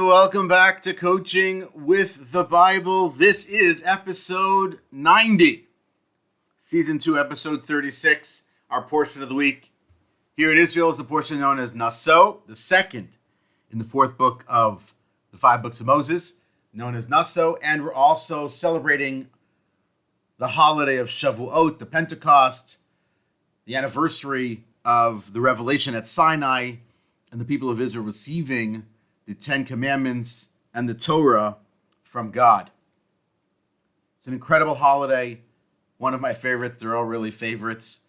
welcome back to Coaching with the Bible. This is episode 90, season 2, episode 36. Our portion of the week here in Israel is the portion known as Naso, the second in the fourth book of the 5 books of Moses, known as Naso. And we're also celebrating the holiday of Shavuot, the Pentecost, the anniversary of the revelation at Sinai, and the people of Israel receiving the 10 Commandments and the Torah from God. It's an incredible holiday, one of my favorites. They're all really favorites,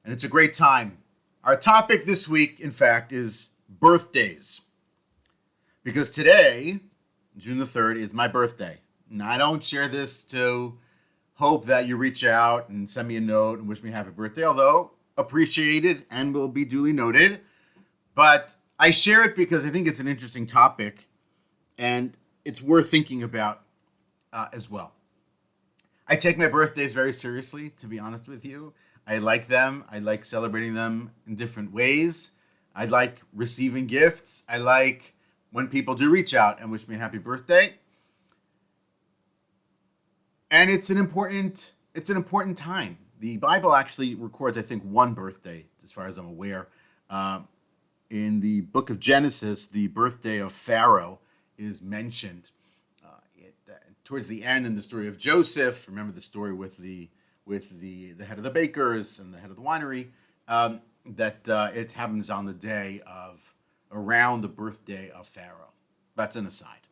and it's a great time. Our topic this week, in fact, is birthdays, because today, June the 3rd, is my birthday. And I don't share this to hope that you reach out and send me a note and wish me happy birthday, although appreciated and will be duly noted. But I share it because I think it's an interesting topic and it's worth thinking about as well. I take my birthdays very seriously, to be honest with you. I like them. I like celebrating them in different ways. I like receiving gifts. I like when people do reach out and wish me a happy birthday. And it's an important time. The Bible actually records, I think, one birthday, as far as I'm aware. In the book of Genesis, the birthday of Pharaoh is mentioned. Towards the end in the story of Joseph, remember the story with the head of the bakers and the head of the winery, it happens on the day of around the birthday of Pharaoh. That's an aside.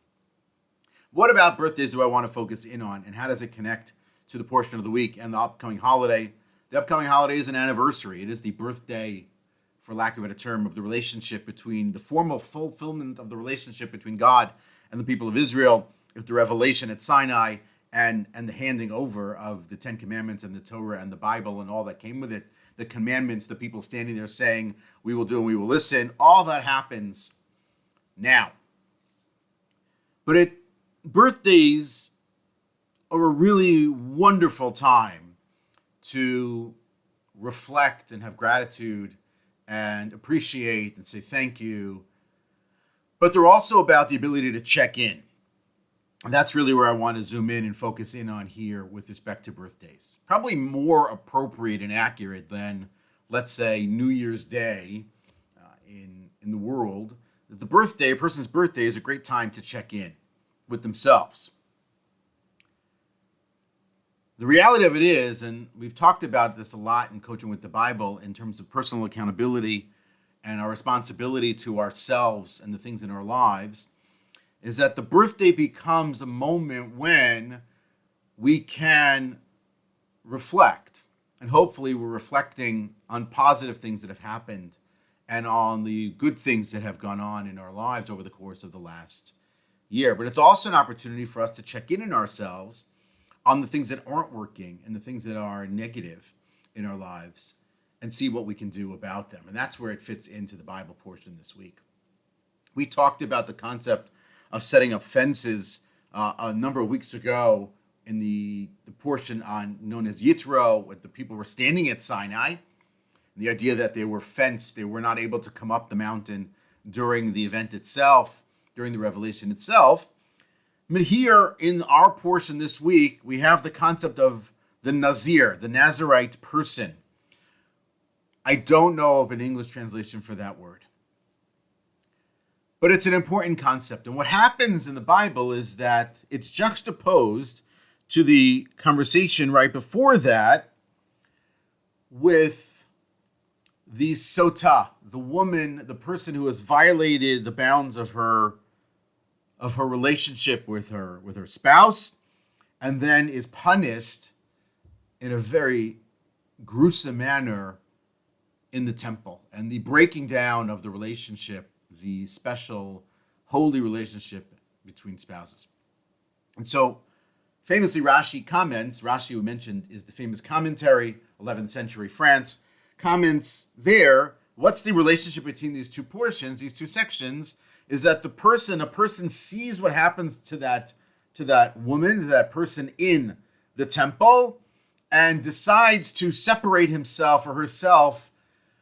What about birthdays do I want to focus in on, and how does it connect to the portion of the week and the upcoming holiday? The upcoming holiday is an anniversary. It is the birthday, for lack of a better term, of the relationship between the formal fulfillment of the relationship between God and the people of Israel, with the revelation at Sinai and the handing over of the 10 Commandments and the Torah and the Bible and all that came with it. The commandments, the people standing there saying, we will do and we will listen. All that happens now. But birthdays are a really wonderful time to reflect and have gratitude and appreciate and say thank you. But they're also about the ability to check in. And that's really where I want to zoom in and focus in on here with respect to birthdays. Probably more appropriate and accurate than, let's say, New Year's Day in the world. Is a person's birthday is a great time to check in with themselves. The reality of it is, and we've talked about this a lot in Coaching with the Bible in terms of personal accountability and our responsibility to ourselves and the things in our lives, is that the birthday becomes a moment when we can reflect. And hopefully we're reflecting on positive things that have happened and on the good things that have gone on in our lives over the course of the last year. But it's also an opportunity for us to check in ourselves on the things that aren't working and the things that are negative in our lives and see what we can do about them. And that's where it fits into the Bible portion this week. We talked about the concept of setting up fences a number of weeks ago in the portion known as Yitro, where the people were standing at Sinai. The idea that they were fenced, they were not able to come up the mountain during the event itself, during the revelation itself. But here in our portion this week, we have the concept of the Nazir, the Nazirite person. I don't know of an English translation for that word. But it's an important concept. And what happens in the Bible is that it's juxtaposed to the conversation right before that with the Sotah, the woman, the person who has violated the bounds of her relationship with her spouse, and then is punished in a very gruesome manner in the temple, and the breaking down of the relationship, the special holy relationship between spouses. And so famously Rashi we mentioned is the famous commentary, 11th century France, comments there, what's the relationship between these two portions, these two sections, is that a person sees what happens to that woman, to that person in the temple, and decides to separate himself or herself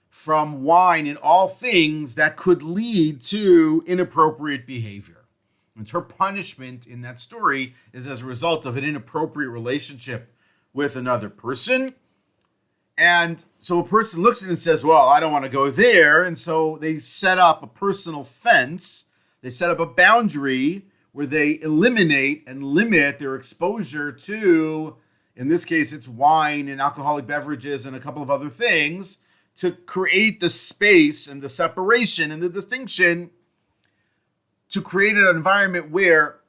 from wine and all things that could lead to inappropriate behavior. And her punishment in that story is as a result of an inappropriate relationship with another person. And so a person looks at it and says, well, I don't want to go there. And so they set up a personal fence. They set up a boundary where they eliminate and limit their exposure to, in this case, it's wine and alcoholic beverages and a couple of other things, to create the space and the separation and the distinction, to create an environment where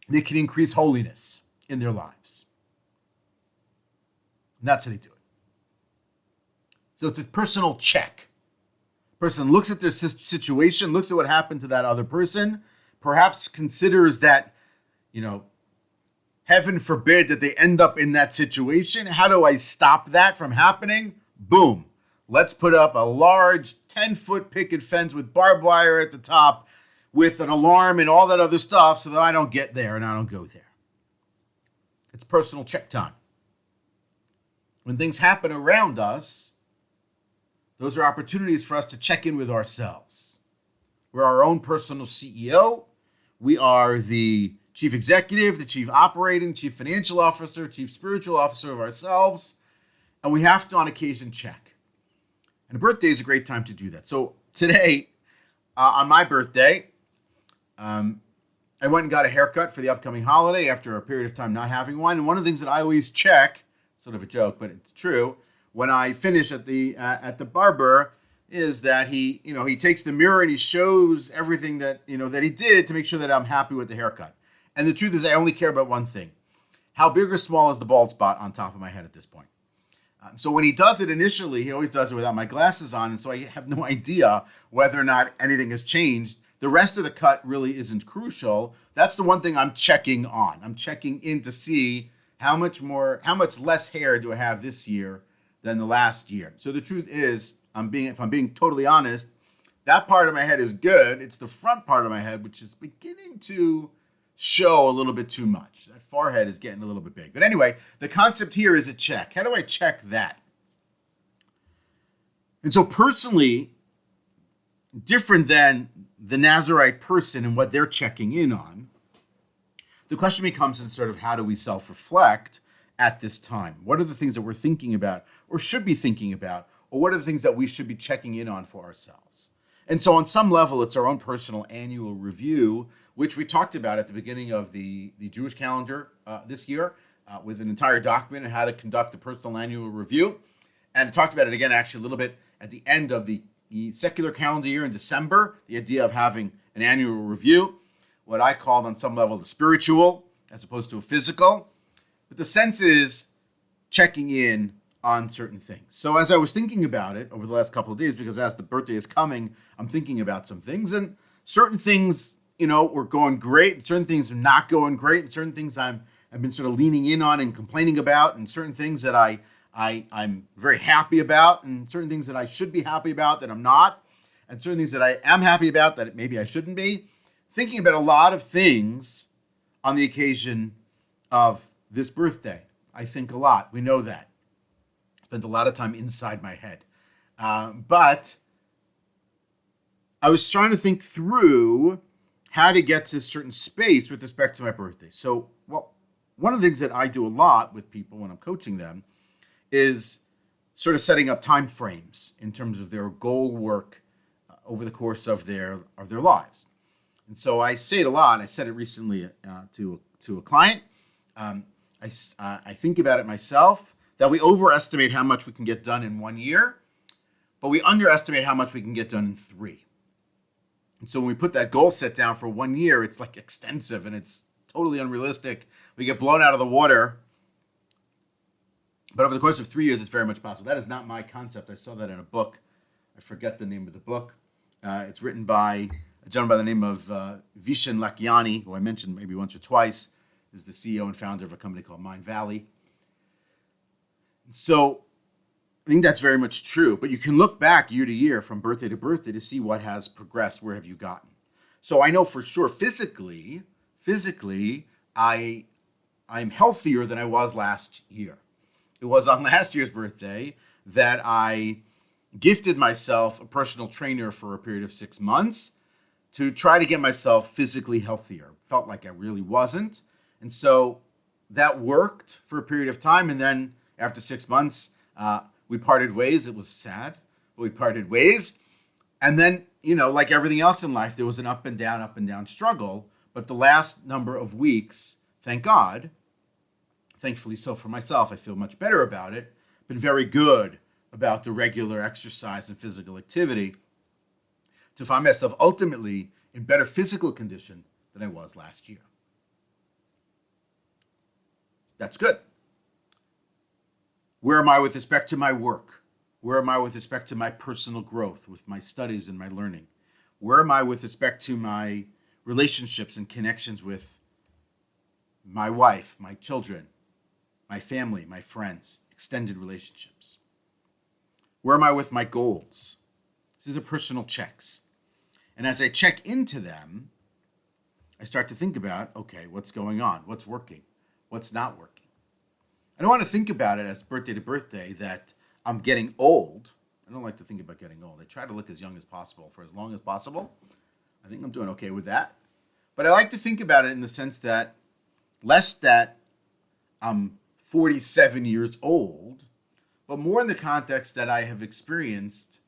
they can increase holiness in their lives. And that's how they do it. So it's a personal check. Person looks at their situation, looks at what happened to that other person, perhaps considers that, heaven forbid that they end up in that situation. How do I stop that from happening? Boom. Let's put up a large 10-foot picket fence with barbed wire at the top with an alarm and all that other stuff so that I don't get there and I don't go there. It's personal check time. When things happen around us, those are opportunities for us to check in with ourselves. We're our own personal CEO. We are the chief executive, the chief operating, chief financial officer, chief spiritual officer of ourselves. And we have to, on occasion, check. And a birthday is a great time to do that. So today, on my birthday, I went and got a haircut for the upcoming holiday after a period of time not having one. And one of the things that I always check, sort of a joke, but it's true, when I finish at the barber, is that he takes the mirror and he shows everything that that he did to make sure that I'm happy with the haircut. And the truth is, I only care about one thing: how big or small is the bald spot on top of my head at this point. So when he does it initially, he always does it without my glasses on, and so I have no idea whether or not anything has changed. The rest of the cut really isn't crucial. That's the one thing I'm checking on. I'm checking in to see how much less hair do I have this year than the last year. So the truth is, if I'm being totally honest, that part of my head is good. It's the front part of my head which is beginning to show a little bit too much. That forehead is getting a little bit big. But anyway, the concept here is a check. How do I check that? And so personally, different than the Nazirite person and what they're checking in on, the question becomes in sort of how do we self-reflect at this time? What are the things that we're thinking about or should be thinking about? Or what are the things that we should be checking in on for ourselves? And so on some level, it's our own personal annual review, which we talked about at the beginning of the Jewish calendar this year with an entire document on how to conduct a personal annual review. And I talked about it again, actually, a little bit at the end of the secular calendar year in December, the idea of having an annual review, what I called on some level the spiritual as opposed to a physical. But the sense is checking in on certain things. So as I was thinking about it over the last couple of days, because as the birthday is coming, I'm thinking about some things, and certain things, were going great, and certain things are not going great, and certain things I've been sort of leaning in on and complaining about, and certain things that I'm very happy about, and certain things that I should be happy about that I'm not, and certain things that I am happy about that maybe I shouldn't be. Thinking about a lot of things on the occasion of this birthday. I think a lot. We know that. Spent a lot of time inside my head. But I was trying to think through how to get to a certain space with respect to my birthday. So, one of the things that I do a lot with people when I'm coaching them is sort of setting up time frames in terms of their goal work over the course of their lives. And so I say it a lot. I said it recently to a client. I think about it myself, that we overestimate how much we can get done in 1 year, but we underestimate how much we can get done in 3. And so when we put that goal set down for 1 year, it's like extensive and it's totally unrealistic. We get blown out of the water. But over the course of 3 years, it's very much possible. That is not my concept. I saw that in a book. I forget the name of the book. It's written by a gentleman by the name of Vishen Lakhiani, who I mentioned maybe once or twice, is the CEO and founder of a company called Mind Valley. So I think that's very much true. But you can look back year to year from birthday to birthday to see what has progressed. Where have you gotten? So I know for sure physically, I'm healthier than I was last year. It was on last year's birthday that I gifted myself a personal trainer for a period of 6 months. to try to get myself physically healthier. Felt like I really wasn't. And so that worked for a period of time. And then after 6 months, we parted ways. It was sad, but we parted ways. And then, like everything else in life, there was an up and down struggle. But the last number of weeks, thank God, thankfully so for myself, I feel much better about it, been very good about the regular exercise and physical activity to find myself ultimately in better physical condition than I was last year. That's good. Where am I with respect to my work? Where am I with respect to my personal growth, with my studies and my learning? Where am I with respect to my relationships and connections with my wife, my children, my family, my friends, extended relationships? Where am I with my goals? These are personal checks. And as I check into them, I start to think about, okay, what's going on? What's working? What's not working? I don't want to think about it as birthday to birthday that I'm getting old. I don't like to think about getting old. I try to look as young as possible for as long as possible. I think I'm doing okay with that. But I like to think about it in the sense that less that I'm 47 years old, but more in the context that I have experienced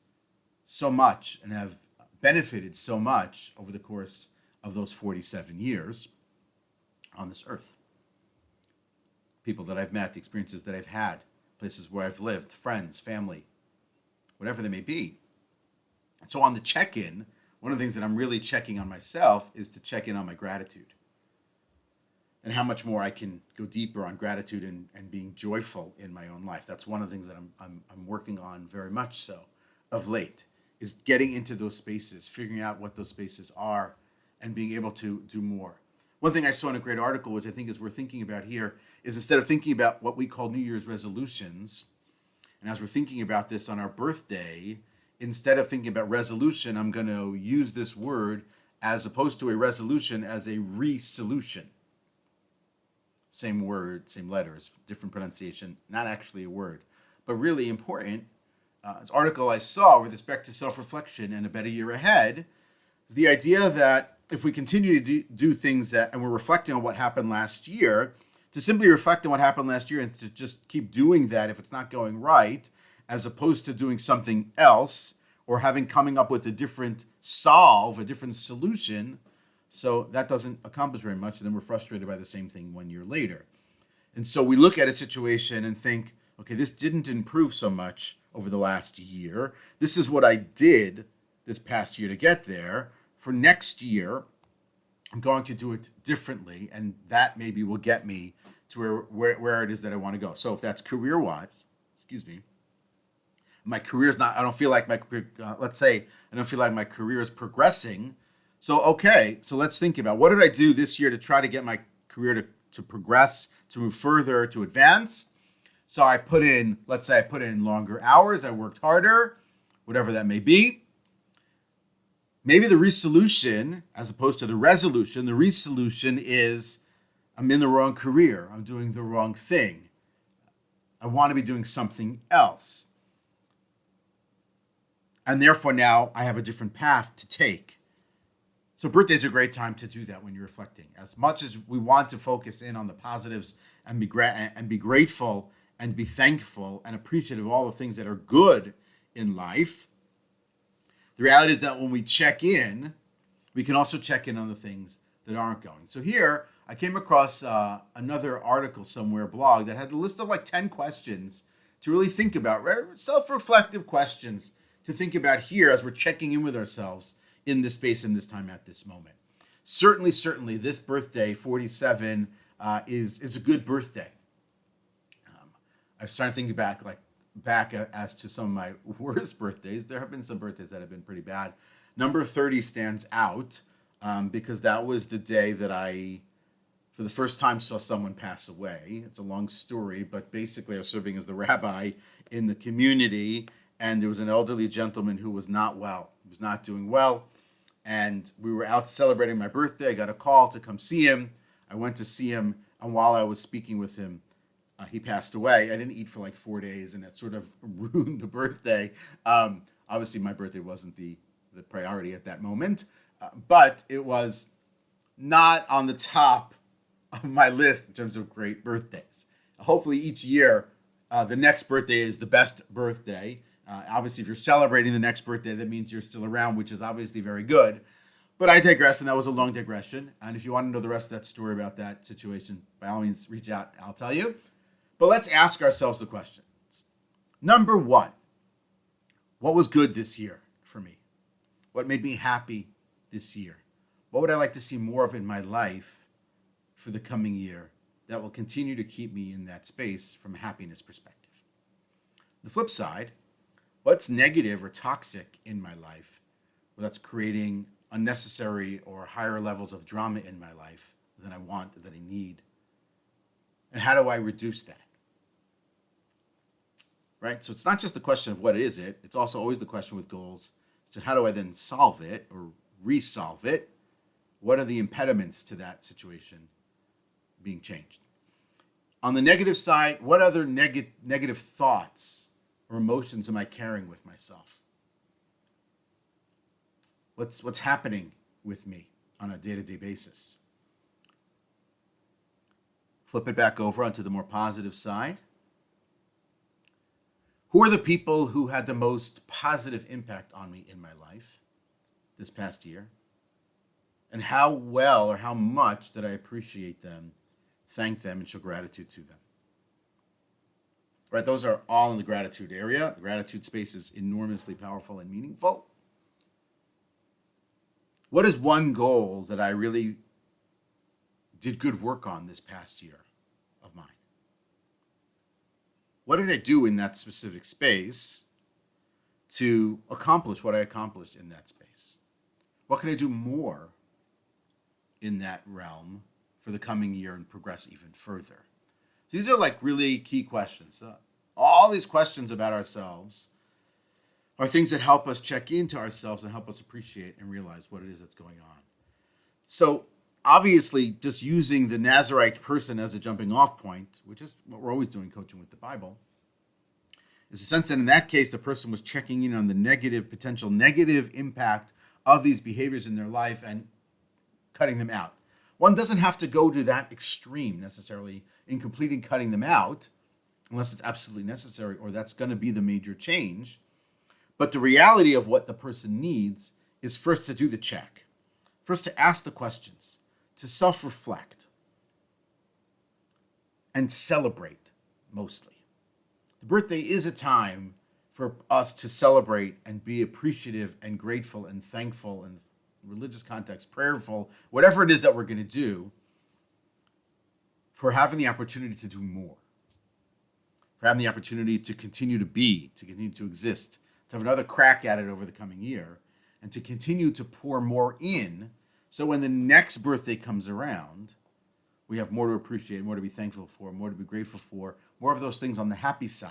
so much and have benefited so much over the course of those 47 years on this earth. People that I've met, the experiences that I've had, places where I've lived, friends, family, whatever they may be. And so on the check-in, one of the things that I'm really checking on myself is to check in on my gratitude and how much more I can go deeper on gratitude and being joyful in my own life. That's one of the things that I'm working on very much so of late, is getting into those spaces, figuring out what those spaces are, and being able to do more. One thing I saw in a great article, which I think is worth thinking about here, is instead of thinking about what we call New Year's resolutions, and as we're thinking about this on our birthday, instead of thinking about resolution, I'm going to use this word as opposed to a resolution as a resolution. Same word, same letters, different pronunciation, not actually a word, but really important. This article I saw with respect to self-reflection and a better year ahead is the idea that if we continue to do things that, and we're reflecting on what happened last year, to simply reflect on what happened last year and to just keep doing that if it's not going right, as opposed to doing something else or coming up with a different solve, a different solution. So that doesn't accomplish very much, and then we're frustrated by the same thing 1 year later. And so we look at a situation and think, okay, this didn't improve so much over the last year. This is what I did this past year to get there. For next year, I'm going to do it differently, and that maybe will get me to where it is that I want to go. So if that's career-wise, my career's not, I don't feel like let's say I don't feel like my career is progressing. So, okay, so let's think about what did I do this year to try to get my career to progress, to move further, to advance. So let's say I put in longer hours, I worked harder, whatever that may be. Maybe the resolution, as opposed to the resolution is I'm in the wrong career. I'm doing the wrong thing. I want to be doing something else. And therefore now I have a different path to take. So birthday is a great time to do that when you're reflecting. As much as we want to focus in on the positives and be grateful and be thankful and appreciative of all the things that are good in life, the reality is that when we check in, we can also check in on the things that aren't going. So here, I came across another article somewhere, blog, that had a list of like 10 questions to really think about, self-reflective questions to think about here as we're checking in with ourselves in this space, in this time, at this moment. Certainly, this birthday, 47, is a good birthday. I'm starting to think back as to some of my worst birthdays. There have been some birthdays that have been pretty bad. Number 30 stands out because that was the day that I, for the first time, saw someone pass away. It's a long story, but basically I was serving as the rabbi in the community, and there was an elderly gentleman who was not well. He was not doing well, and we were out celebrating my birthday. I got a call to come see him. I went to see him, and while I was speaking with him, he passed away. I didn't eat for like 4 days, and that sort of ruined the birthday. Obviously, my birthday wasn't the priority at that moment, But it was not on the top of my list in terms of great birthdays. Hopefully each year, the next birthday is the best birthday. Obviously, if you're celebrating the next birthday, that means you're still around, which is obviously very good. But I digress, and that was a long digression. And if you want to know the rest of that story about that situation, by all means, reach out. I'll tell you. But let's ask ourselves the questions. Number one, what was good this year for me? What made me happy this year? What would I like to see more of in my life for the coming year that will continue to keep me in that space from a happiness perspective? The flip side, what's negative or toxic in my life that's creating unnecessary or higher levels of drama in my life than I want, that I need? And how do I reduce that? Right? So it's not just the question of what is it, it's also always the question with goals. So how do I then solve it or resolve it? What are the impediments to that situation being changed? On the negative side, what other negative thoughts or emotions am I carrying with myself? What's happening with me on a day-to-day basis? Flip it back over onto the more positive side. Who are the people who had the most positive impact on me in my life this past year? And how well or how much did I appreciate them, thank them, and show gratitude to them? Right, those are all in the gratitude area. The gratitude space is enormously powerful and meaningful. What is one goal that I really did good work on this past year of mine? What did I do in that specific space to accomplish what I accomplished in that space? What can I do more in that realm for the coming year and progress even further? So these are like really key questions. All these questions about ourselves are things that help us check into ourselves and help us appreciate and realize what it is that's going on. So obviously, just using the Nazirite person as a jumping off point, which is what we're always doing coaching with the Bible, is the sense that in that case, the person was checking in on the potential negative impact of these behaviors in their life and cutting them out. One doesn't have to go to that extreme necessarily in completing cutting them out, unless it's absolutely necessary or that's going to be the major change. But the reality of what the person needs is first to do the check, first to ask the questions, to self-reflect, and celebrate mostly. The birthday is a time for us to celebrate and be appreciative and grateful and thankful and religious context, prayerful, whatever it is that we're going to do, for having the opportunity to do more, for having the opportunity to continue to be, to continue to exist, to have another crack at it over the coming year, and to continue to pour more in, so when the next birthday comes around, we have more to appreciate, more to be thankful for, more to be grateful for, more of those things on the happy side,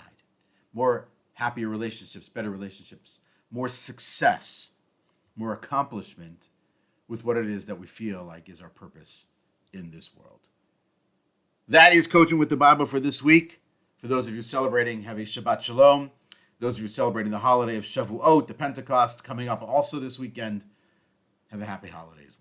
more happier relationships, better relationships, more success, more accomplishment with what it is that we feel like is our purpose in this world. That is Coaching with the Bible for this week. For those of you celebrating, have a Shabbat Shalom. Those of you celebrating the holiday of Shavuot, the Pentecost, coming up also this weekend, have a happy holidays.